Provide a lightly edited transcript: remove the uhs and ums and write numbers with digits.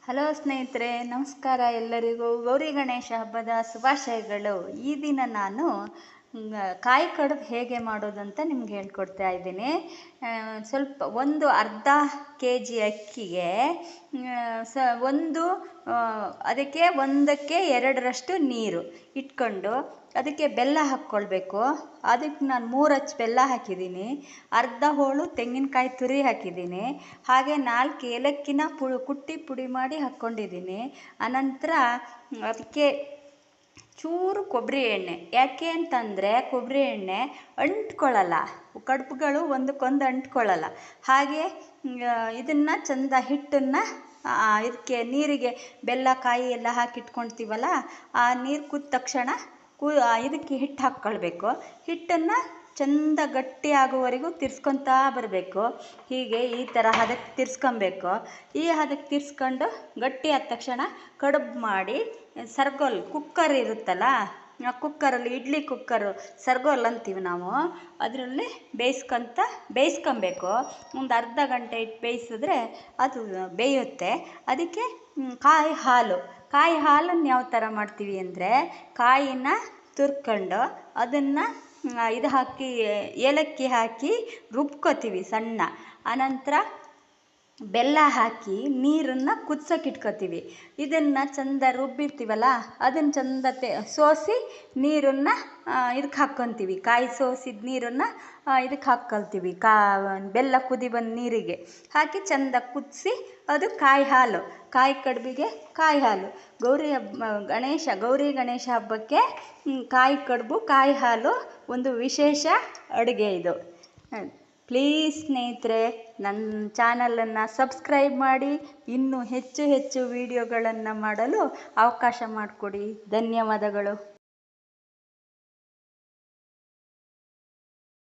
Hello ಸ್ನೇಹಿತರೆ, ನಮಸ್ಕಾರ. ಎಲ್ಲರಿಗೂ ಗೌರಿ ಗಣೇಶ ಹಬ್ಬದ ಶುಭಾಶಯಗಳು. ಈ ದಿನ ನಾನು ಕಾಯಿ ಕಡುಬು ಹೇಗೆ ಮಾಡೋದಂತ ನಿಮ್ಗೆ ಹೇಳ್ಕೊಡ್ತಾ ಇದ್ದೀನಿ. ಒಂದು ಅರ್ಧ ಕೆಜಿ ಅಕ್ಕಿಗೆ ಅದಕ್ಕೆ 1ಕ್ಕೆ 2ರಷ್ಟು ನೀರು ಇಟ್ಕೊಂಡು ಅದಕ್ಕೆ ಬೆಲ್ಲ ಹಾಕ್ಕೊಳ್ಬೇಕು. ಅದಕ್ಕೆ ನಾನು 3 ಅಚ್ಚು ಬೆಲ್ಲ ಹಾಕಿದ್ದೀನಿ, ಅರ್ಧ ಹೋಳು ತೆಂಗಿನಕಾಯಿ ತುರಿ ಹಾಕಿದ್ದೀನಿ, ಹಾಗೆ 4 ಏಲಕ್ಕಿನ ಕುಟ್ಟಿ ಪುಡಿ ಮಾಡಿ ಹಾಕ್ಕೊಂಡಿದ್ದೀನಿ. ಅನಂತರ ಅದಕ್ಕೆ ಚೂರು ಕೊಬ್ಬರಿ ಎಣ್ಣೆ. ಯಾಕೆ ಅಂತಂದರೆ ಕೊಬ್ಬರಿ ಎಣ್ಣೆ ಅಂಟ್ಕೊಳ್ಳಲ್ಲ, ಕಡುಬುಗಳು ಒಂದಕ್ಕೊಂದು ಅಂಟ್ಕೊಳ್ಳಲ್ಲ. ಹಾಗೆ ಇದನ್ನು ಚಂದ ಹಿಟ್ಟನ್ನು ಇದಕ್ಕೆ ನೀರಿಗೆ ಬೆಲ್ಲ ಕಾಯಿ ಎಲ್ಲ ಹಾಕಿಟ್ಕೊಳ್ತೀವಲ್ಲ, ಆ ನೀರು ಕುದ್ದ ತಕ್ಷಣ ಇದಕ್ಕೆ ಹಿಟ್ಟು ಹಾಕ್ಕೊಳ್ಬೇಕು. ಹಿಟ್ಟನ್ನು ಚಂದ ಗಟ್ಟಿ ಆಗುವವರೆಗೂ ತಿರ್ಸ್ಕೊತಾ ಬರಬೇಕು. ಹೀಗೆ ಈ ಥರ ಹದಕ್ಕೆ ತಿರ್ಸ್ಕೊಬೇಕು. ಈ ಹದಕ್ಕೆ ತಿರ್ಸ್ಕೊಂಡು ಗಟ್ಟಿ ಆದ ತಕ್ಷಣ ಕಡುಬು ಮಾಡಿ ಸರ್ಗೋಲ್ ಕುಕ್ಕರ್ ಇರುತ್ತಲ್ಲ, ಆ ಕುಕ್ಕರಲ್ಲಿ ಇಡ್ಲಿ ಕುಕ್ಕರು ಸರ್ಗೋಲ್ ಅಂತೀವಿ ನಾವು, ಅದರಲ್ಲಿ ಬೇಯಿಸ್ಕೊಬೇಕು. ಒಂದು ಅರ್ಧ ಗಂಟೆ ಇಟ್ಟು ಬೇಯಿಸಿದ್ರೆ ಅದು ಬೇಯುತ್ತೆ. ಅದಕ್ಕೆ ಕಾಯಿ ಹಾಲನ್ನು ಯಾವ ಥರ ಮಾಡ್ತೀವಿ ಅಂದರೆ, ಕಾಯಿನ ತುರ್ಕೊಂಡು ಅದನ್ನು ಏಲಕ್ಕಿ ಹಾಕಿ ರುಬ್ಕೋತೀವಿ ಸಣ್ಣ. ಅನಂತರ ಬೆಲ್ಲ ಹಾಕಿ ನೀರನ್ನು ಕುದ್ಸೋಕೆ ಇಟ್ಕೋತೀವಿ. ಇದನ್ನು ಚಂದ ರುಬ್ಬಿರ್ತೀವಲ್ಲ, ಅದನ್ನು ಚಂದ ಸೋಸಿ ನೀರನ್ನು ಇದಕ್ಕೆ ಹಾಕ್ಕೊತೀವಿ. ಕಾಯಿ ಸೋಸಿದ ನೀರನ್ನು ಇದಕ್ಕೆ ಹಾಕ್ಕೊಳ್ತೀವಿ. ಬೆಲ್ಲ ಕುದಿ ಬಂದ ನೀರಿಗೆ ಹಾಕಿ ಚಂದ ಕುದಿಸಿ, ಅದು ಕಾಯಿ ಕಡುಬಿಗೆ ಕಾಯಿ ಹಾಲು. ಗೌರಿ ಗಣೇಶ ಹಬ್ಬಕ್ಕೆ ಕಾಯಿ ಕಡುಬು ಕಾಯಿ ಹಾಲು ಒಂದು ವಿಶೇಷ ಅಡುಗೆ ಇದು. ಪ್ಲೀಸ್ ಸ್ನೇಹಿತರೆ, ನನ್ನ ಚಾನಲನ್ನು ಸಬ್ಸ್ಕ್ರೈಬ್ ಮಾಡಿ, ಇನ್ನೂ ಹೆಚ್ಚು ವೀಡಿಯೋಗಳನ್ನು ಮಾಡಲು ಅವಕಾಶ ಮಾಡಿಕೊಡಿ. ಧನ್ಯವಾದಗಳು.